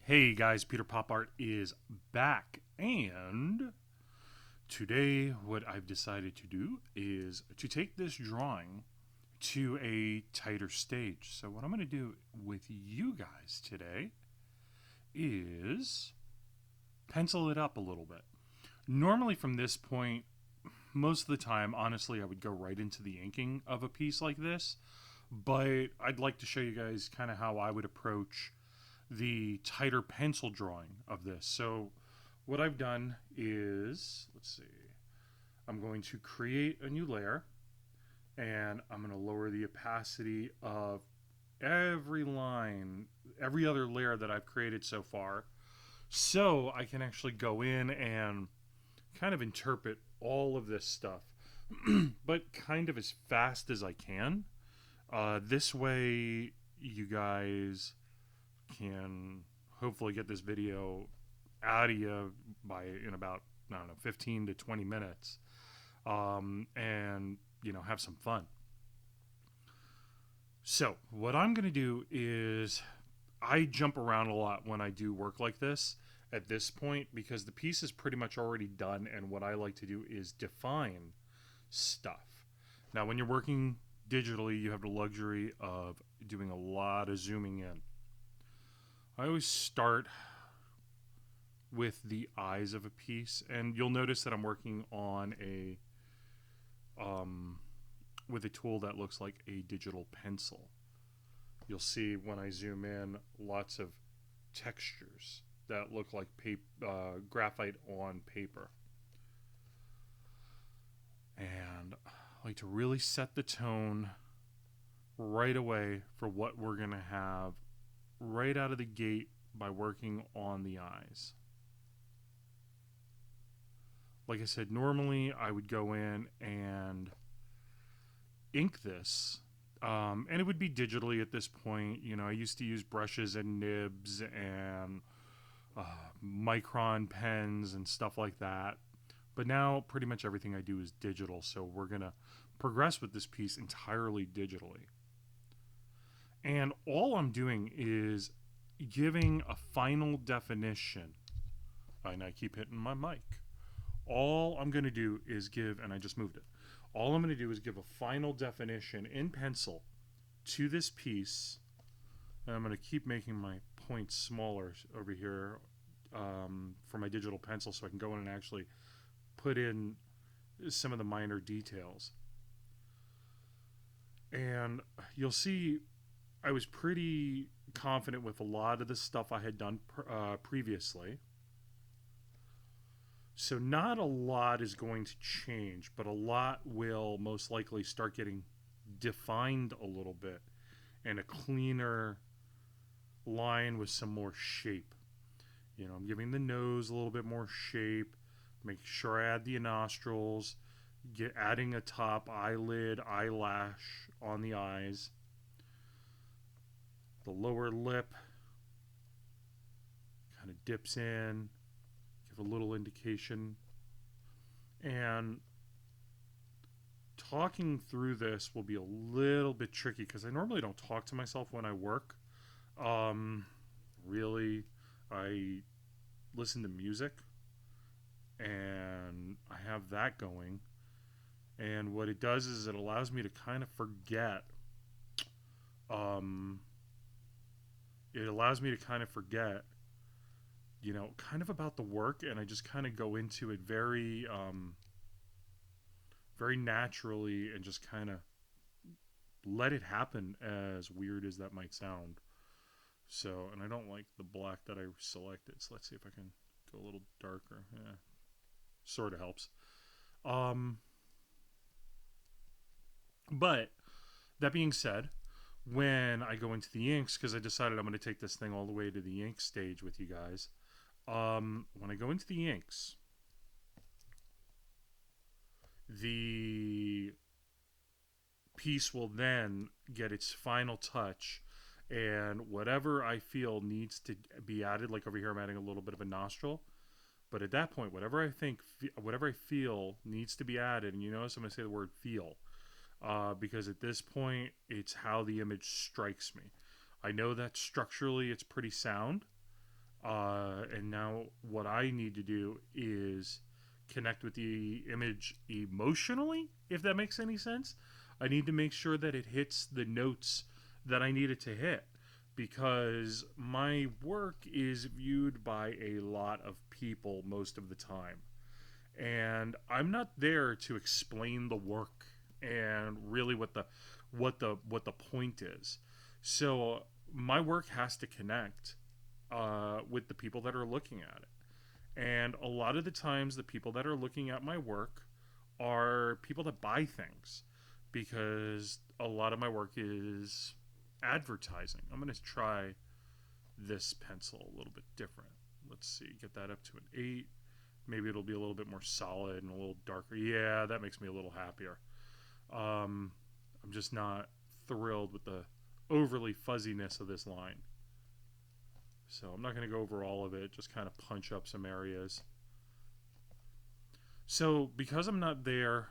Hey guys, Peter Pop Art is back, and today what I've decided to do is to take this drawing to a tighter stage. So, what I'm going to do with you guys today is pencil it up a little bit. Normally, from this point, most of the time, honestly, I would go right into the inking of a piece like this, but I'd like to show you guys kind of how I would approach the tighter pencil drawing of this. So what I've done is, let's see, I'm going to create a new layer and I'm going to lower the opacity of every line, every other layer that I've created so far, so I can actually go in and kind of interpret all of this stuff, but kind of as fast as I can. This way, you guys can hopefully get this video out of you by in about, I don't know, 15 to 20 minutes, and have some fun. So what I'm going to do is I jump around a lot when I do work like this at this point because the piece is pretty much already done, and what I like to do is define stuff. Now when you're working digitally, you have the luxury of doing a lot of zooming in. I always start with the eyes of a piece, and you'll notice that I'm working on a with a tool that looks like a digital pencil. You'll see when I zoom in lots of textures that look like graphite on paper, and I like to really set the tone right away for what we're going to have right out of the gate by working on the eyes. Like I said, normally I would go in and ink this, and it would be digitally at this point. I used to use brushes and nibs and micron pens and stuff like that. But now pretty much everything I do is digital, so we're going to progress with this piece entirely digitally. And all I'm doing is giving a final definition. And I keep hitting my mic. All I'm going to do is give, and I just moved it. All I'm going to do is give a final definition in pencil to this piece. And I'm going to keep making my points smaller over here for my digital pencil so I can go in and actually put in some of the minor details. And you'll see I was pretty confident with a lot of the stuff I had done previously. So not a lot is going to change, but a lot will most likely start getting defined a little bit and a cleaner line with some more shape. I'm giving the nose a little bit more shape, make sure I add the nostrils, adding a top eyelid, eyelash on the eyes, the lower lip kind of dips in, give a little indication. And talking through this will be a little bit tricky because I normally don't talk to myself when I work. Really, I listen to music and I have that going. And what it does is it allows me to kind of forget. Um, it allows me to kind of forget, kind of about the work, and I just kind of go into it very naturally and just kind of let it happen, as weird as that might sound. So, and I don't like the black that I selected, so let's see if I can go a little darker. Yeah, sort of helps. Um, but that being said, when I go into the inks, because I decided I'm going to take this thing all the way to the ink stage with you guys, when I go into the inks, the piece will then get its final touch, and whatever I feel needs to be added, like over here I'm adding a little bit of a nostril, but at that point whatever I feel needs to be added, and you notice I'm going to say the word feel, because at this point it's how the image strikes me. I know that structurally it's pretty sound, And now what I need to do is connect with the image emotionally, if that makes any sense. I need to make sure that it hits the notes that I need it to hit, because my work is viewed by a lot of people most of the time. And I'm not there to explain the work and really what the point is. So my work has to connect with the people that are looking at it. And a lot of the times, the people that are looking at my work are people that buy things, because a lot of my work is advertising. I'm going to try this pencil a little bit different. Let's see, get that up to an 8. Maybe it'll be a little bit more solid and a little darker. Yeah, that makes me a little happier. I'm just not thrilled with the overly fuzziness of this line. So I'm not going to go over all of it, just kind of punch up some areas. So because I'm not there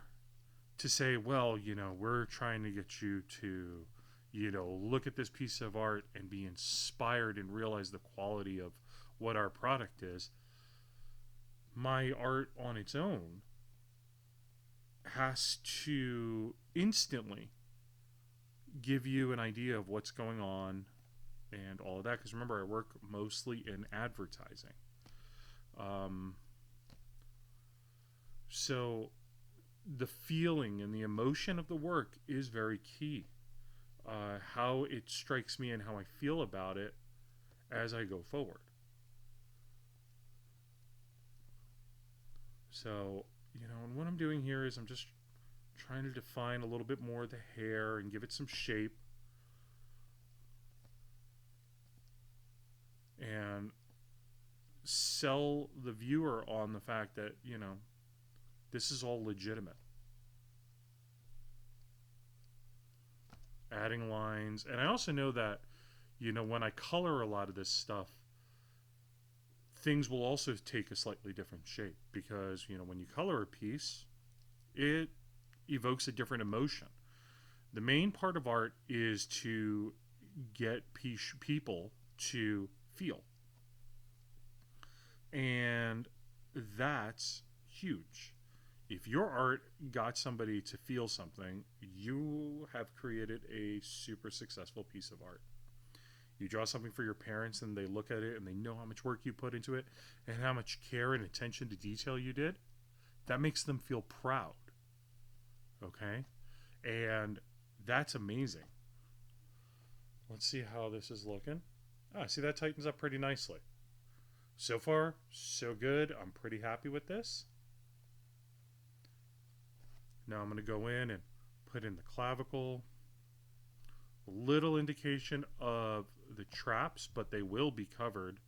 to say, well, we're trying to get you to, look at this piece of art and be inspired and realize the quality of what our product is, my art on its own has to instantly give you an idea of what's going on and all of that. Because remember, I work mostly in advertising. So the feeling and the emotion of the work is very key. How it strikes me and how I feel about it as I go forward. So, and what I'm doing here is I'm just trying to define a little bit more of the hair and give it some shape. And sell the viewer on the fact that, this is all legitimate. Adding lines. And I also know that, when I color a lot of this stuff, things will also take a slightly different shape, because, when you color a piece, it evokes a different emotion. The main part of art is to get people to feel. And that's huge. If your art got somebody to feel something, you have created a super successful piece of art. You draw something for your parents and they look at it and they know how much work you put into it and how much care and attention to detail you did. That makes them feel proud. Okay? And that's amazing. Let's see how this is looking. See, that tightens up pretty nicely. So far, so good. I'm pretty happy with this. Now I'm going to go in and put in the clavicle. A little indication of the traps, but they will be covered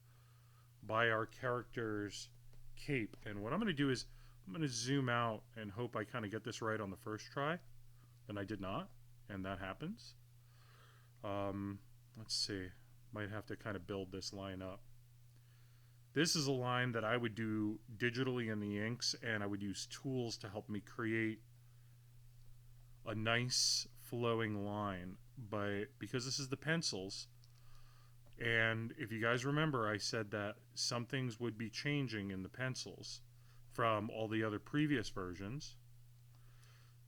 by our character's cape. And what I'm going to do is I'm going to zoom out and hope I kind of get this right on the first try. And I did not, and that happens. Let's see. Might have to kind of build this line up. This is a line that I would do digitally in the inks, and I would use tools to help me create a nice flowing line. But because this is the pencils, and if you guys remember, I said that some things would be changing in the pencils from all the other previous versions.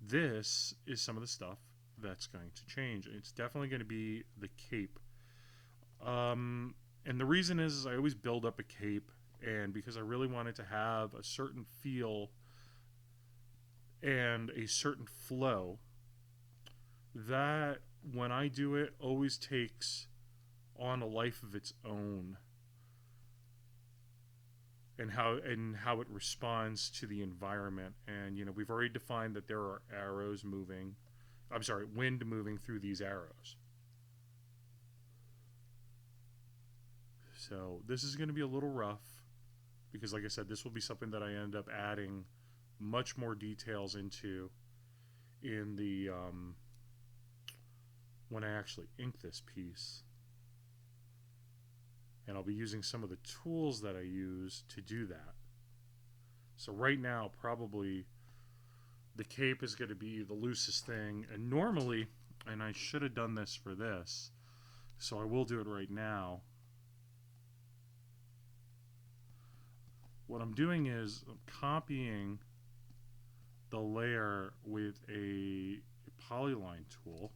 This is some of the stuff that's going to change. It's definitely going to be the cape. And the reason is I always build up a cape, and because I really wanted to have a certain feel and a certain flow, that when I do it always takes on a life of its own, and how it responds to the environment. And we've already defined that there are wind moving through these arrows. So this is going to be a little rough, because like I said, this will be something that I end up adding much more details into in the when I actually ink this piece. And I'll be using some of the tools that I use to do that. So right now, probably the cape is going to be the loosest thing. And normally, and I should have done this for this, so I will do it right now. what I'm doing is I'm copying the layer with a polyline tool.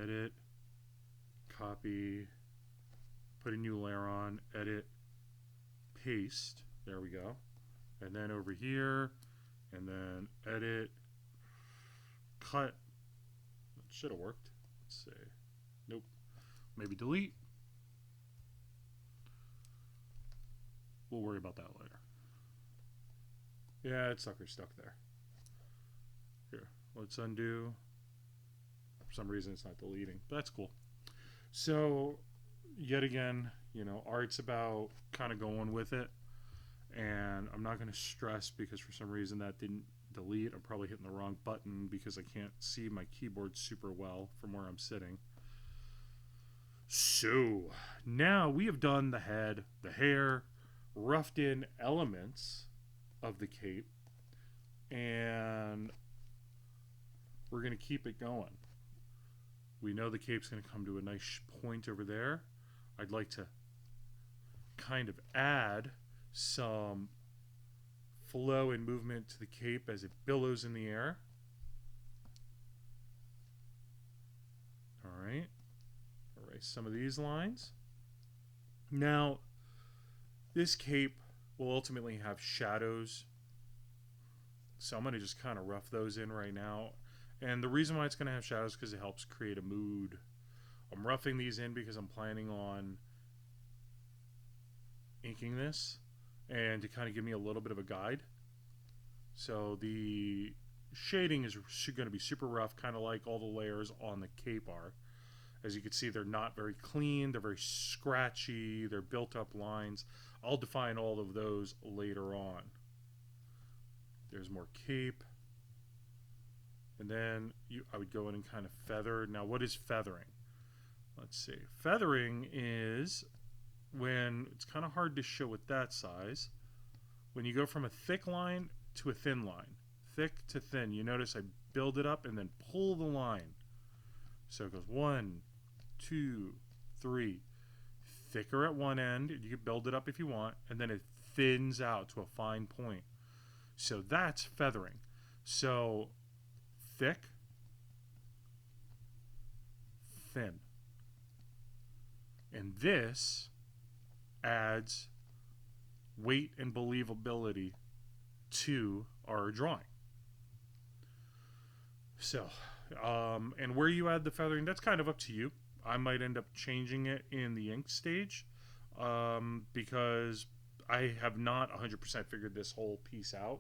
Edit, copy, put a new layer on, edit, paste. There we go. And then over here, and then edit, cut. That should have worked. Let's see. Nope. Maybe delete. We'll worry about that later. Yeah, it's sucker stuck there. Here, let's undo. For some reason, it's not deleting, but that's cool. So, yet again, you know, art's about kind of going with it. And I'm not going to stress because for some reason that didn't delete. I'm probably hitting the wrong button because I can't see my keyboard super well from where I'm sitting. So, now we have done the head, the hair, roughed in elements of the cape, and we're going to keep it going. We know the cape's going to come to a nice point over there. I'd like to kind of add some flow and movement to the cape as it billows in the air. All right. Erase some of these lines. Now, this cape will ultimately have shadows, so I'm going to just kind of rough those in right now. And the reason why it's going to have shadows is because it helps create a mood. I'm roughing these in because I'm planning on inking this and to kind of give me a little bit of a guide. So the shading is going to be super rough, kind of like all the layers on the cape are. As you can see, they're not very clean, they're very scratchy, they're built up lines. I'll define all of those later on. There's more cape. And then I would go in and kind of feather. Now, what is feathering? Let's see. Feathering is when, it's kind of hard to show with that size, when you go from a thick line to a thin line. Thick to thin. You notice I build it up and then pull the line. So it goes 1, 2, 3. Thicker at one end. You can build it up if you want. And then it thins out to a fine point. So that's feathering. So thick, thin. And this adds weight and believability to our drawing. So, and where you add the feathering, that's kind of up to you. I might end up changing it in the ink stage because I have not 100% figured this whole piece out.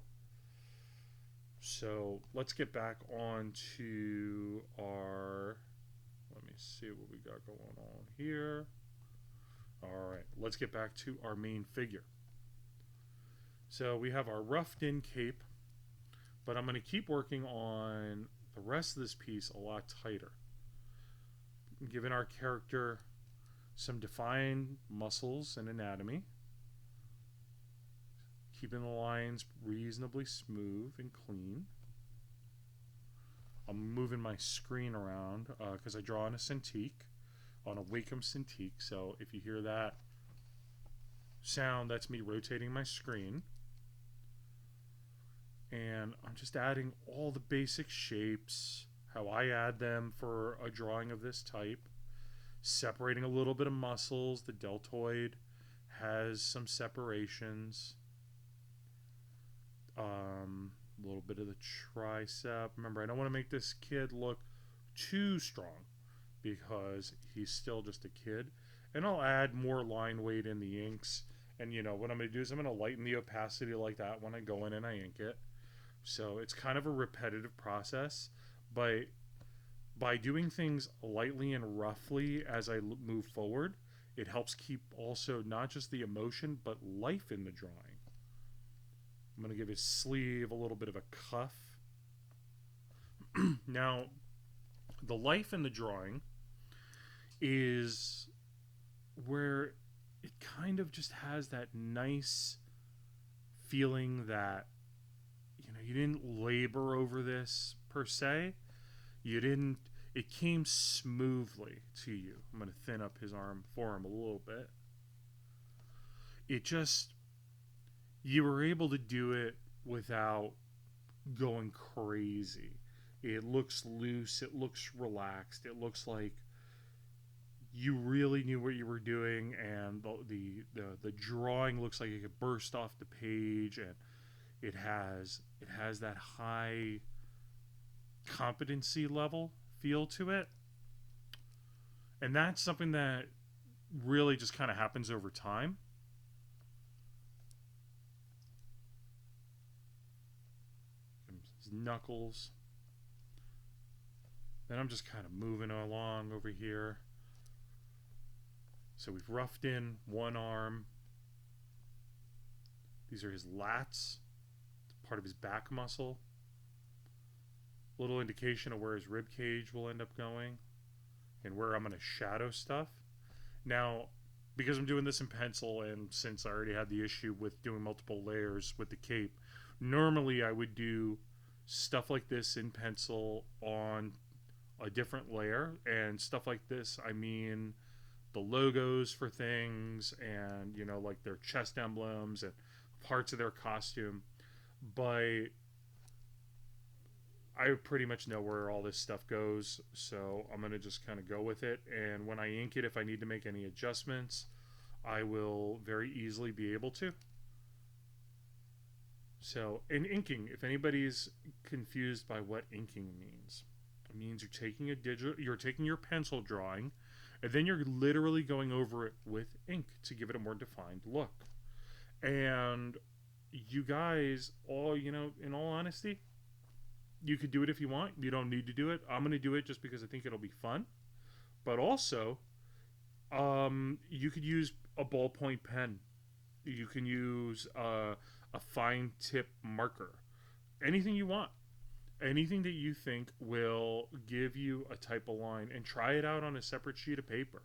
So let's get back on to our, let me see what we got going on here. All right, let's get back to our main figure. So we have our roughed in cape, but I'm going to keep working on the rest of this piece a lot tighter. Giving our character some defined muscles and anatomy. Keeping the lines reasonably smooth and clean. I'm moving my screen around because I draw on a Cintiq, on a Wacom Cintiq. So if you hear that sound, that's me rotating my screen. And I'm just adding all the basic shapes, how I add them for a drawing of this type. Separating a little bit of muscles. The deltoid has some separations. A little bit of the tricep. Remember, I don't want to make this kid look too strong because he's still just a kid. And I'll add more line weight in the inks. And you know, what I'm going to do is I'm going to lighten the opacity like that when I go in and I ink it. So it's kind of a repetitive process. But by doing things lightly and roughly as I move forward, it helps keep also not just the emotion, but life in the drawing. I'm going to give his sleeve a little bit of a cuff. Now, the life in the drawing is where it kind of just has that nice feeling that, you know, you didn't labor over this per se. You didn't, it came smoothly to you. I'm going to thin up his arm for him a little bit. It just, you were able to do it without going crazy. It looks loose, it looks relaxed, it looks like you really knew what you were doing, and the drawing looks like it could burst off the page, and it has that high competency level feel to it. And that's something that really just kind of happens over time. His knuckles. Then I'm just kind of moving along over here. So we've roughed in one arm. These are his lats, part of his back muscle. Little indication of where his rib cage will end up going and where I'm going to shadow stuff. Now, because I'm doing this in pencil, and since I already had the issue with doing multiple layers with the cape, normally I would do stuff like this in pencil on a different layer. And stuff like this, I mean the logos for things, and like their chest emblems and parts of their costume. But I pretty much know where all this stuff goes, so I'm going to just kind of go with it. And when I ink it, if I need to make any adjustments, I will very easily be able to. So, in inking, if anybody's confused by what inking means, it means you're taking your pencil drawing, and then you're literally going over it with ink to give it a more defined look. And you guys, in all honesty, you could do it if you want. You don't need to do it. I'm going to do it just because I think it'll be fun. But also, you could use a ballpoint pen. You can use a fine tip marker. Anything you want. Anything that you think will give you a type of line, and try it out on a separate sheet of paper.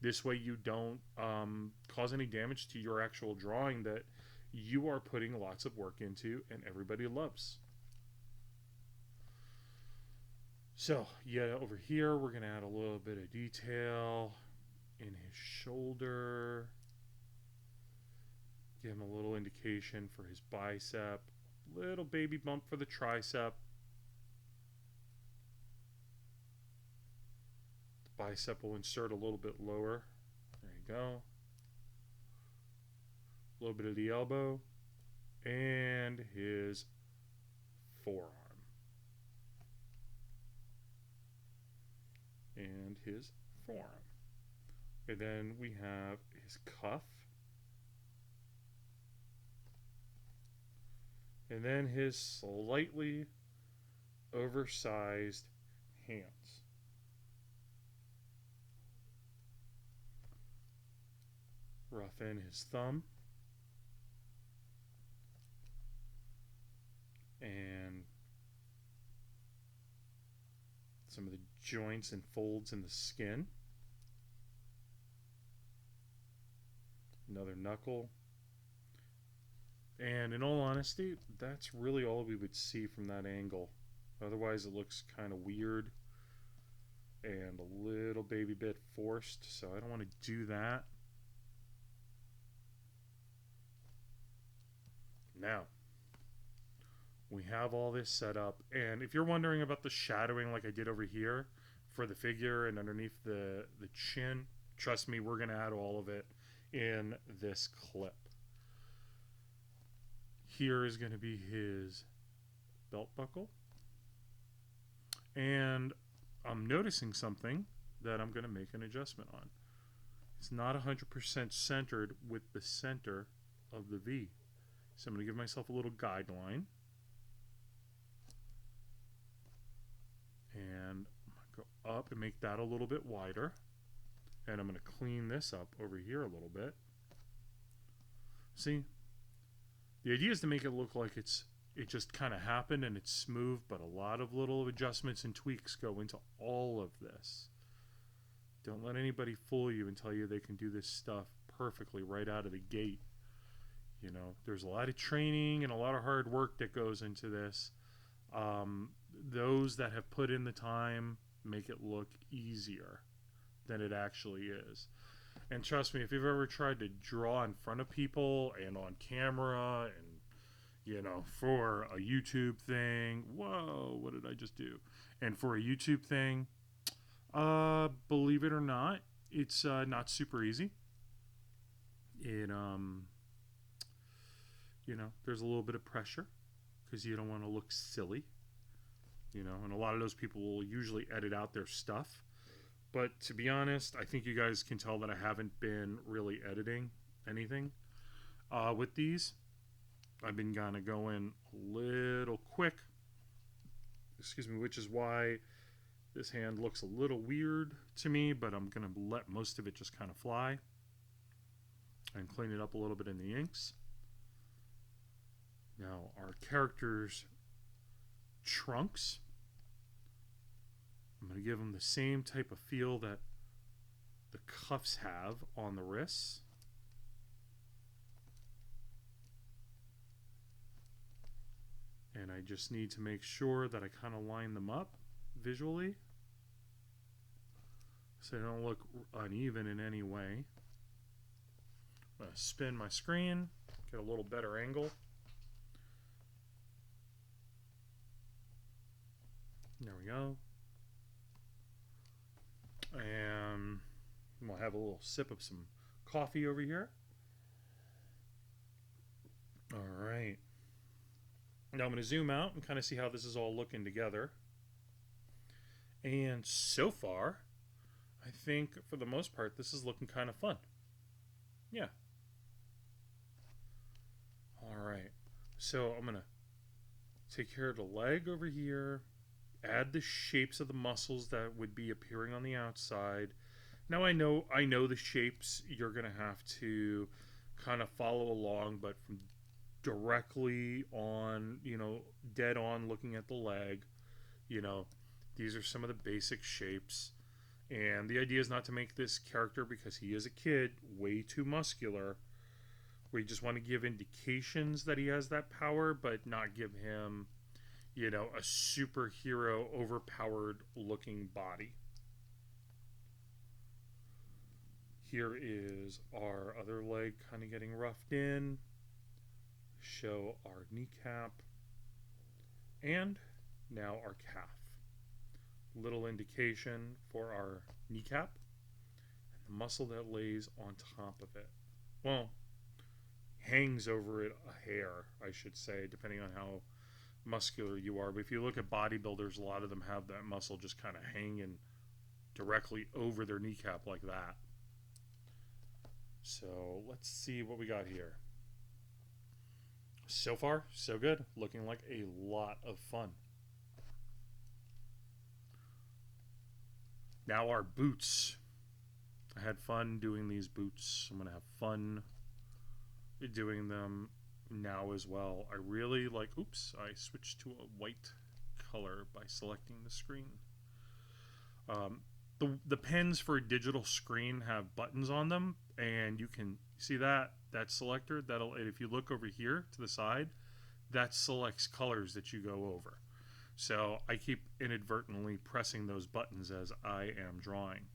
This way you don't cause any damage to your actual drawing that you are putting lots of work into and everybody loves. So, over here we're going to add a little bit of detail in his shoulder. Give him a little indication for his bicep. Little baby bump for the tricep. The bicep will insert a little bit lower. There you go. A little bit of the elbow. And his forearm. And his forearm. And then we have his cuff. And then his slightly oversized hands. Rough in his thumb. And some of the joints and folds in the skin. Another knuckle. And in all honesty, that's really all we would see from that angle. Otherwise, it looks kind of weird and a little baby bit forced, so I don't want to do that. Now, we have all this set up, and if you're wondering about the shadowing like I did over here for the figure and underneath the chin, trust me, we're going to add all of it in this clip. Here is going to be his belt buckle. And I'm noticing something that I'm going to make an adjustment on. It's not 100% centered with the center of the V. So I'm going to give myself a little guideline. And I'm going to go up and make that a little bit wider. And I'm going to clean this up over here a little bit. See? The idea is to make it look like it just kind of happened and it's smooth, but a lot of little adjustments and tweaks go into all of this. Don't let anybody fool you and tell you they can do this stuff perfectly right out of the gate. There's a lot of training and a lot of hard work that goes into this. Those that have put in the time make it look easier than it actually is. And trust me, if you've ever tried to draw in front of people and on camera and, for a YouTube thing, whoa, what did I just do? And for a YouTube thing, believe it or not, it's not super easy. It, there's a little bit of pressure because you don't want to look silly, and a lot of those people will usually edit out their stuff. But to be honest, I think you guys can tell that I haven't been really editing anything with these. I've been kind of going a little quick, which is why this hand looks a little weird to me, but I'm going to let most of it just kind of fly and clean it up a little bit in the inks. Now, our character's trunks, I'm going to give them the same type of feel that the cuffs have on the wrists. And I just need to make sure that I kind of line them up visually so they don't look uneven in any way. I'm going to spin my screen, get a little better angle. There we go. And we'll have a little sip of some coffee over here. All right. Now I'm going to zoom out and kind of see how this is all looking together. And so far, I think for the most part, this is looking kind of fun. Yeah. All right. So I'm going to take care of the leg over here. Add the shapes of the muscles that would be appearing on the outside. Now I know the shapes you're going to have to kind of follow along, but from directly on, dead on looking at the leg, these are some of the basic shapes. And the idea is not to make this character, because he is a kid, way too muscular. We just want to give indications that he has that power, but not give him a superhero, overpowered looking body. Here is our other leg kind of getting roughed in. Show our kneecap. And now our calf. Little indication for our kneecap and the muscle that lays on top of it. Well, hangs over it a hair, I should say, depending on how muscular you are. But if you look at bodybuilders, a lot of them have that muscle just kind of hanging directly over their kneecap like that. So let's see what we got here. So far, so good. Looking like a lot of fun. Now our boots. I had fun doing these boots. I'm going to have fun doing them now as well. I really like, I switched to a white color by selecting the screen. The pens for a digital screen have buttons on them, and you can see that selector. If you look over here to the side, that selects colors that you go over. So I keep inadvertently pressing those buttons as I am drawing.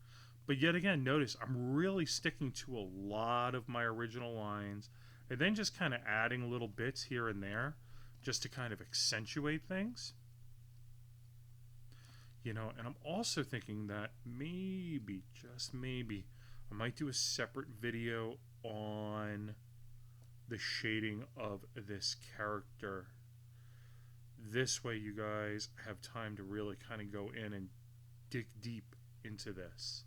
But yet again, notice I'm really sticking to a lot of my original lines, and then just kind of adding little bits here and there just to kind of accentuate things. And I'm also thinking that maybe, just maybe, I might do a separate video on the shading of this character. This way you guys have time to really kind of go in and dig deep into this.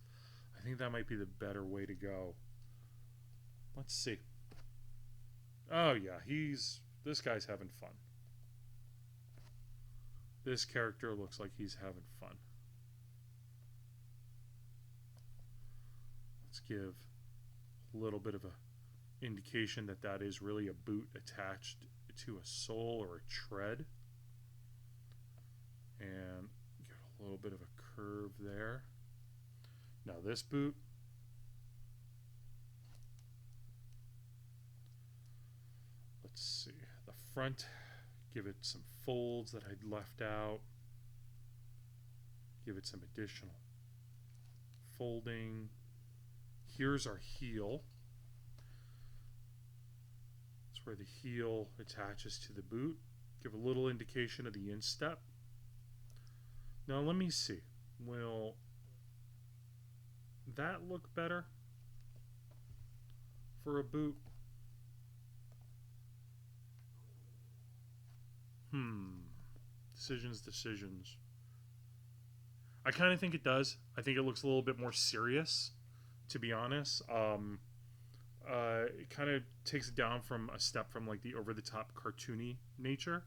I think that might be the better way to go. Let's see. Oh yeah, this guy's having fun. This character looks like he's having fun. Let's give a little bit of a indication that is really a boot attached to a sole or a tread. And give a little bit of a curve there. Now this boot, let's see, the front, give it some folds that I'd left out. Give it some additional folding Here's our heel. That's where the heel attaches to the boot. Give a little indication of the instep. Now let me see. Will that look better for a boot? Decisions. I kind of think it does. I think it looks a little bit more serious, to be honest. It kind of takes it down from a step from like the over-the-top cartoony nature.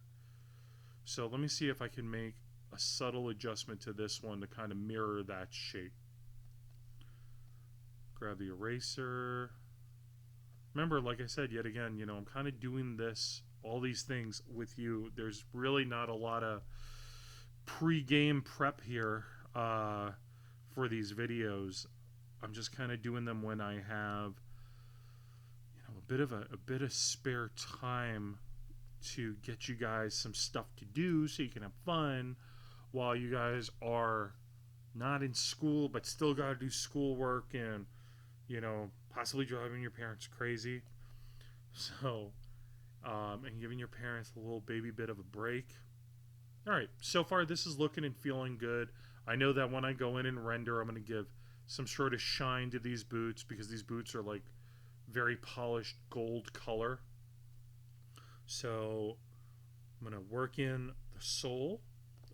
So let me see if I can make a subtle adjustment to this one to kind of mirror that shape. Grab the eraser. Remember, like I said, yet again, I'm kind of doing all these things with you. There's really not a lot of pre-game prep here for these videos. I'm just kind of doing them when I have a bit of spare time to get you guys some stuff to do so you can have fun while you guys are not in school but still got to do schoolwork and possibly driving your parents crazy. So and giving your parents a little baby bit of a break. All right, so far this is looking and feeling good. I know that when I go in and render, I'm going to give some sort of shine to these boots because these boots are like very polished gold color. So I'm going to work in the sole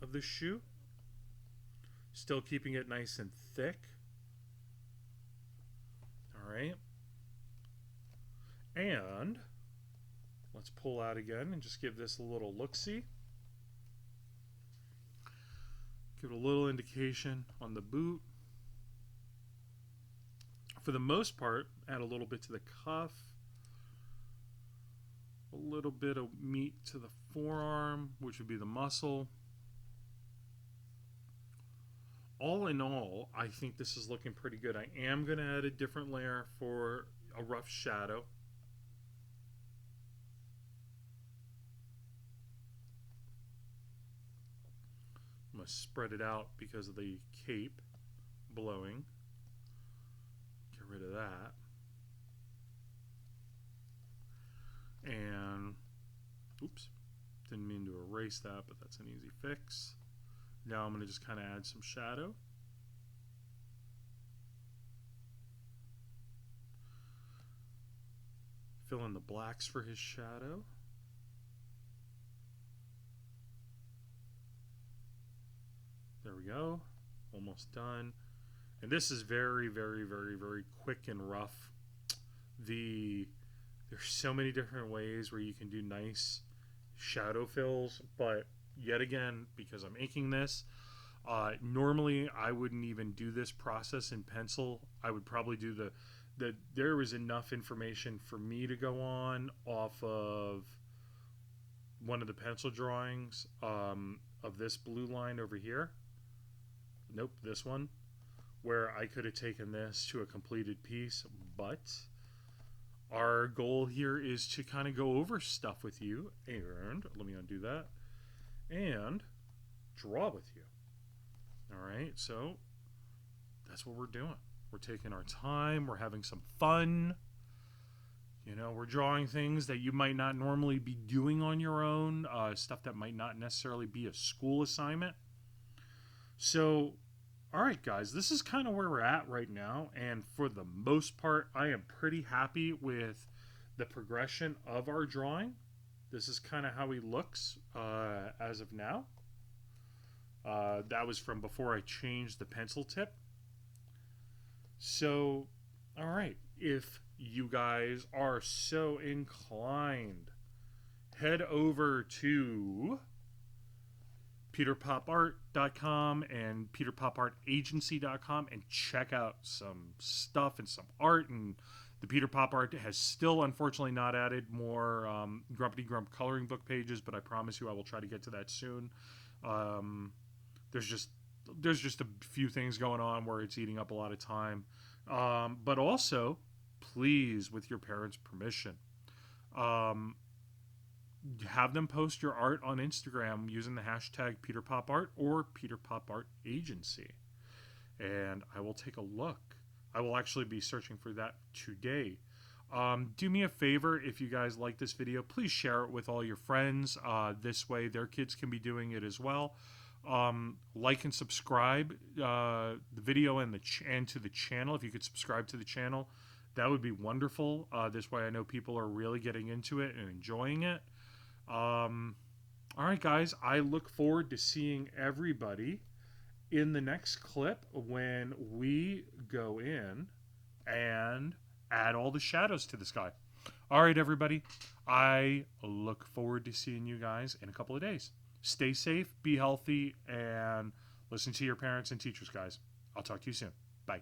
of the shoe, still keeping it nice and thick. All right. And let's pull out again and just give this a little look-see. Give it a little indication on the boot. For the most part, add a little bit to the cuff. A little bit of meat to the forearm, which would be the muscle. All in all, I think this is looking pretty good. I am going to add a different layer for a rough shadow. I'm going to spread it out because of the cape blowing. Get rid of that. And, oops, didn't mean to erase that, but that's an easy fix. Now I'm going to just kind of add some shadow. Fill in the blacks for his shadow. There we go. Almost done. And this is very, very, very, very quick and rough. There's so many different ways where you can do nice shadow fills, but yet again, because I'm inking this, normally I wouldn't even do this process in pencil. I would probably do there was enough information for me to go on off of one of the pencil drawings of this blue line over here. Nope, this one, where I could have taken this to a completed piece, but our goal here is to kind of go over stuff with you, and let me undo that, and draw with you. All right, so that's what we're doing. We're taking our time. We're having some fun. We're drawing things that you might not normally be doing on your own, stuff that might not necessarily be a school assignment. So, all right, guys, this is kind of where we're at right now. And for the most part, I am pretty happy with the progression of our drawing. This is kind of how he looks as of now. That was from before I changed the pencil tip. So, all right, if you guys are so inclined, head over to peterpopart.com and peterpopartagency.com and check out some stuff and some art. And the Peter Pop Art has still, unfortunately, not added more Grumpity Grump coloring book pages, but I promise you I will try to get to that soon. There's just a few things going on where it's eating up a lot of time. But also, please, with your parents' permission, have them post your art on Instagram using the hashtag PeterPopArt or PeterPopArtAgency. And I will take a look. I will actually be searching for that today. Do me a favor, if you guys like this video, please share it with all your friends. This way their kids can be doing it as well. Like and subscribe the video and to the channel. If you could subscribe to the channel, that would be wonderful. This way I know people are really getting into it and enjoying it. All right, guys, I look forward to seeing everybody in the next clip when we go in and add all the shadows to the sky. All right, everybody, I look forward to seeing you guys in a couple of days. Stay safe, be healthy, and listen to your parents and teachers, guys. I'll talk to you soon. Bye.